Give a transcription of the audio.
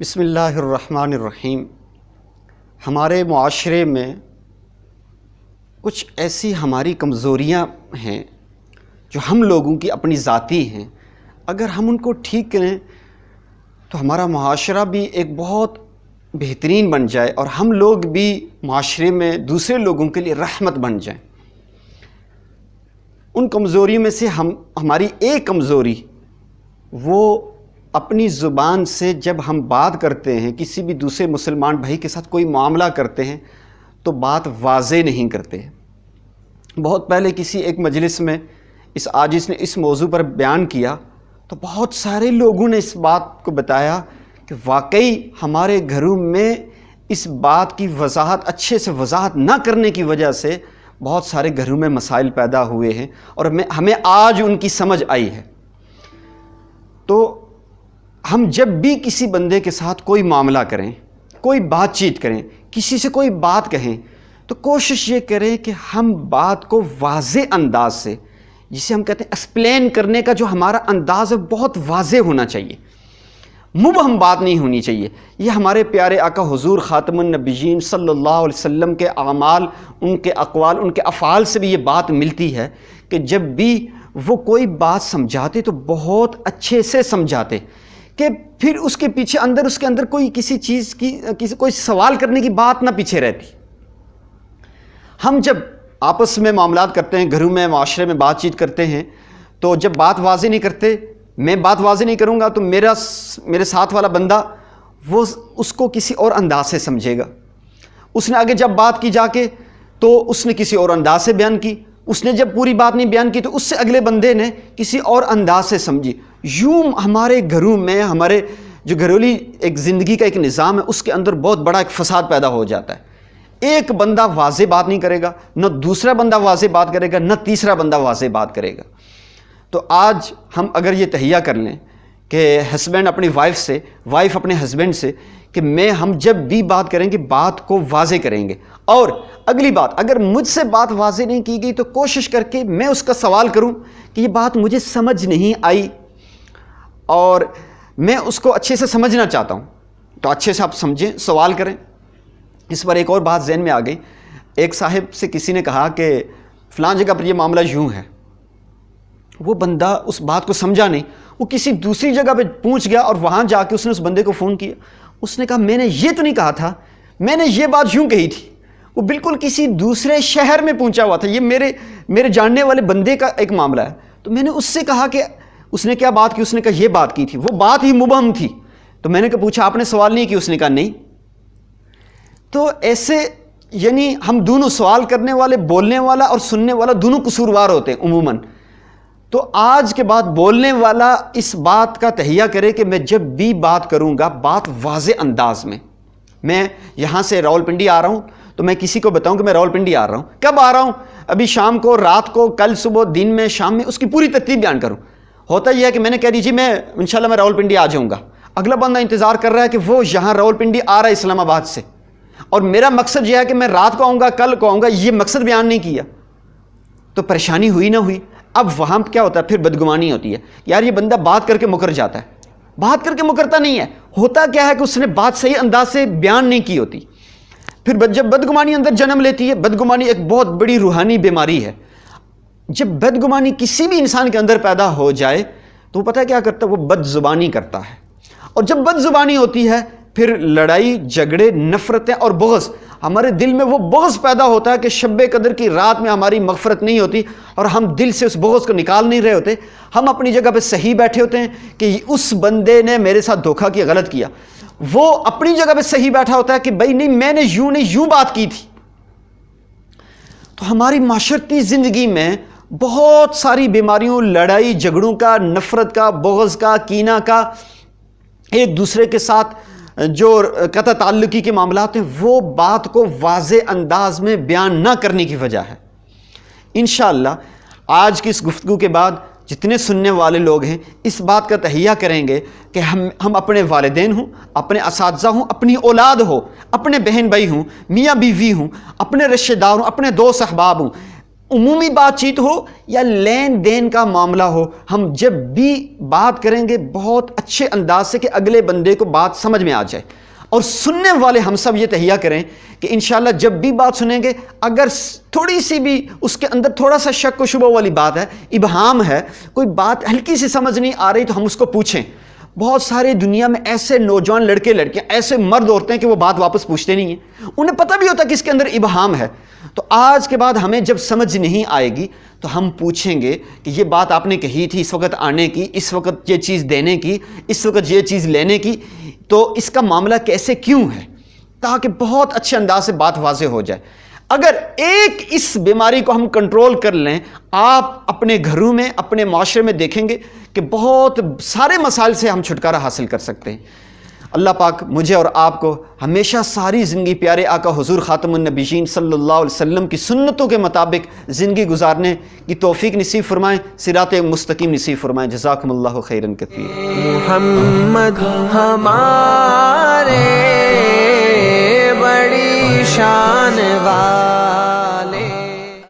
بسم اللہ الرحمن الرحیم۔ ہمارے معاشرے میں کچھ ایسی ہماری کمزوریاں ہیں جو ہم لوگوں کی اپنی ذاتی ہیں، اگر ہم ان کو ٹھیک کریں تو ہمارا معاشرہ بھی ایک بہت بہترین بن جائے اور ہم لوگ بھی معاشرے میں دوسرے لوگوں کے لیے رحمت بن جائیں۔ ان کمزوریوں میں سے ہماری ایک کمزوری وہ اپنی زبان سے جب ہم بات کرتے ہیں، کسی بھی دوسرے مسلمان بھائی کے ساتھ کوئی معاملہ کرتے ہیں تو بات واضح نہیں کرتے ہیں۔ بہت پہلے کسی ایک مجلس میں اس عاجز نے اس موضوع پر بیان کیا تو بہت سارے لوگوں نے اس بات کو بتایا کہ واقعی ہمارے گھروں میں اس بات کی وضاحت اچھے سے وضاحت نہ کرنے کی وجہ سے بہت سارے گھروں میں مسائل پیدا ہوئے ہیں اور ہمیں آج ان کی سمجھ آئی ہے۔ تو ہم جب بھی کسی بندے کے ساتھ کوئی معاملہ کریں، کوئی بات چیت کریں، کسی سے کوئی بات کہیں تو کوشش یہ کریں کہ ہم بات کو واضح انداز سے، جسے ہم کہتے ہیں ایکسپلین کرنے کا جو ہمارا انداز ہے بہت واضح ہونا چاہیے، مبہم بات نہیں ہونی چاہیے۔ یہ ہمارے پیارے آقا حضور خاتم النبیین صلی اللہ علیہ وسلم کے اعمال، ان کے اقوال، ان کے افعال سے بھی یہ بات ملتی ہے کہ جب بھی وہ کوئی بات سمجھاتے تو بہت اچھے سے سمجھاتے کہ پھر اس کے پیچھے اس کے اندر کوئی کسی چیز کی کوئی سوال کرنے کی بات نہ پیچھے رہتی۔ ہم جب آپس میں معاملات کرتے ہیں، گھروں میں، معاشرے میں بات چیت کرتے ہیں تو جب بات واضح نہیں کرتے، میں بات واضح نہیں کروں گا تو میرے ساتھ والا بندہ وہ اس کو کسی اور انداز سے سمجھے گا۔ اس نے آگے جب بات کی جا کے تو اس نے کسی اور انداز سے بیان کی، اس نے جب پوری بات نہیں بیان کی تو اس سے اگلے بندے نے کسی اور انداز سے سمجھی۔ یوں ہمارے گھروں میں، ہمارے جو گھریلو ایک زندگی کا ایک نظام ہے، اس کے اندر بہت بڑا ایک فساد پیدا ہو جاتا ہے۔ ایک بندہ واضح بات نہیں کرے گا، نہ دوسرا بندہ واضح بات کرے گا، نہ تیسرا بندہ واضح بات کرے گا۔ تو آج ہم اگر یہ تہیہ کر لیں کہ ہسبینڈ اپنی وائف سے، وائف اپنے ہسبینڈ سے، کہ ہم جب بھی بات کریں گے بات کو واضح کریں گے، اور اگلی بات اگر مجھ سے بات واضح نہیں کی گئی تو کوشش کر کے میں اس کا سوال کروں کہ یہ بات مجھے سمجھ نہیں آئی اور میں اس کو اچھے سے سمجھنا چاہتا ہوں، تو اچھے سے آپ سمجھیں، سوال کریں۔ اس پر ایک اور بات ذہن میں آ گئی۔ ایک صاحب سے کسی نے کہا کہ فلاں جگہ پر یہ معاملہ یوں ہے، وہ بندہ اس بات کو سمجھا نہیں، وہ کسی دوسری جگہ پہ پہنچ گیا اور وہاں جا کے اس نے اس بندے کو فون کیا، اس نے کہا میں نے یہ تو نہیں کہا تھا، میں نے یہ بات یوں کہی تھی۔ وہ بالکل کسی دوسرے شہر میں پہنچا ہوا تھا، یہ میرے جاننے والے بندے کا ایک معاملہ ہے۔ تو میں نے اس سے کہا کہ اس نے کیا بات کی، اس نے کہا یہ بات کی تھی، وہ بات ہی مبہم تھی۔ تو میں نے کہا پوچھا آپ نے سوال نہیں کی، اس نے کہا نہیں۔ تو ایسے یعنی ہم دونوں، سوال کرنے والے، بولنے والا اور سننے والا، دونوں قصوروار ہوتے ہیں عموماً۔ تو آج کے بعد بولنے والا اس بات کا تہیہ کرے کہ میں جب بھی بات کروں گا بات واضح انداز میں یہاں سے راولپنڈی آ رہا ہوں تو میں کسی کو بتاؤں کہ میں راولپنڈی آ رہا ہوں، کب آ رہا ہوں، ابھی شام کو، رات کو، کل صبح، دن میں، شام میں، اس کی پوری ترتیب بیان کروں۔ ہوتا یہ ہے کہ میں نے کہہ دی جی میں انشاءاللہ میں راولپنڈی آ جاؤں گا، اگلا بندہ انتظار کر رہا ہے کہ وہ یہاں راولپنڈی آ رہا ہے اسلام آباد سے، اور میرا مقصد یہ ہے کہ میں رات کو آؤں گا، کل کو آؤں گا، یہ مقصد بیان نہیں کیا، تو پریشانی ہوئی نہ ہوئی۔ اب وہاں کیا ہوتا ہے، پھر بدگمانی ہوتی ہے، یار یہ بندہ بات کر کے مکر جاتا ہے، بات کر کے مکرتا نہیں ہے، ہوتا کیا ہے کہ اس نے بات صحیح انداز سے بیان نہیں کی ہوتی۔ پھر جب بدگمانی اندر جنم لیتی ہے، بدگمانی ایک بہت بڑی روحانی بیماری ہے۔ جب بدگمانی کسی بھی انسان کے اندر پیدا ہو جائے تو وہ پتہ ہے کیا کرتا ہے، وہ بد زبانی کرتا ہے، اور جب بد زبانی ہوتی ہے پھر لڑائی، جھگڑے، نفرتیں اور بغض، ہمارے دل میں وہ بغض پیدا ہوتا ہے کہ شب قدر کی رات میں ہماری مغفرت نہیں ہوتی اور ہم دل سے اس بغض کو نکال نہیں رہے ہوتے، ہم اپنی جگہ پہ صحیح بیٹھے ہوتے ہیں کہ اس بندے نے میرے ساتھ دھوکہ کیا، غلط کیا، وہ اپنی جگہ پہ صحیح بیٹھا ہوتا ہے کہ بھائی نہیں میں نے یوں بات کی تھی۔ تو ہماری معاشرتی زندگی میں بہت ساری بیماریوں، لڑائی جھگڑوں کا، نفرت کا، بغض کا، کینہ کا، ایک دوسرے کے ساتھ جو قطع تعلقی کے معاملات ہیں، وہ بات کو واضح انداز میں بیان نہ کرنے کی وجہ ہے۔ انشاءاللہ آج کی اس گفتگو کے بعد جتنے سننے والے لوگ ہیں اس بات کا تہیہ کریں گے کہ ہم اپنے والدین ہوں، اپنے اساتذہ ہوں، اپنی اولاد ہو، اپنے بہن بھائی ہوں، میاں بیوی ہوں، اپنے رشتہ دار ہوں، اپنے دوست احباب ہوں، عمومی بات چیت ہو یا لین دین کا معاملہ ہو، ہم جب بھی بات کریں گے بہت اچھے انداز سے کہ اگلے بندے کو بات سمجھ میں آ جائے، اور سننے والے ہم سب یہ تہیہ کریں کہ انشاءاللہ جب بھی بات سنیں گے اگر تھوڑی سی بھی اس کے اندر تھوڑا سا شک و شبہ والی بات ہے، ابہام ہے، کوئی بات ہلکی سی سمجھ نہیں آ رہی، تو ہم اس کو پوچھیں۔ بہت سارے دنیا میں ایسے نوجوان لڑکے لڑکیاں، ایسے مرد عورتیں کہ وہ بات واپس پوچھتے نہیں ہیں، انہیں پتہ بھی ہوتا کہ اس کے اندر ابہام ہے۔ تو آج کے بعد ہمیں جب سمجھ نہیں آئے گی تو ہم پوچھیں گے کہ یہ بات آپ نے کہی تھی اس وقت آنے کی، اس وقت یہ چیز دینے کی، اس وقت یہ چیز لینے کی، تو اس کا معاملہ کیسے کیوں ہے، تاکہ بہت اچھے انداز سے بات واضح ہو جائے۔ اگر ایک اس بیماری کو ہم کنٹرول کر لیں، آپ اپنے گھروں میں، اپنے معاشرے میں دیکھیں گے کہ بہت سارے مسائل سے ہم چھٹکارا حاصل کر سکتے ہیں۔ اللہ پاک مجھے اور آپ کو ہمیشہ ساری زندگی پیارے آقا حضور خاتم النبیین صلی اللہ علیہ وسلم کی سنتوں کے مطابق زندگی گزارنے کی توفیق نصیب فرمائیں، صراط مستقیم نصیب فرمائیں۔ جزاکم اللہ خیرا کثیر۔ محمد ہمارا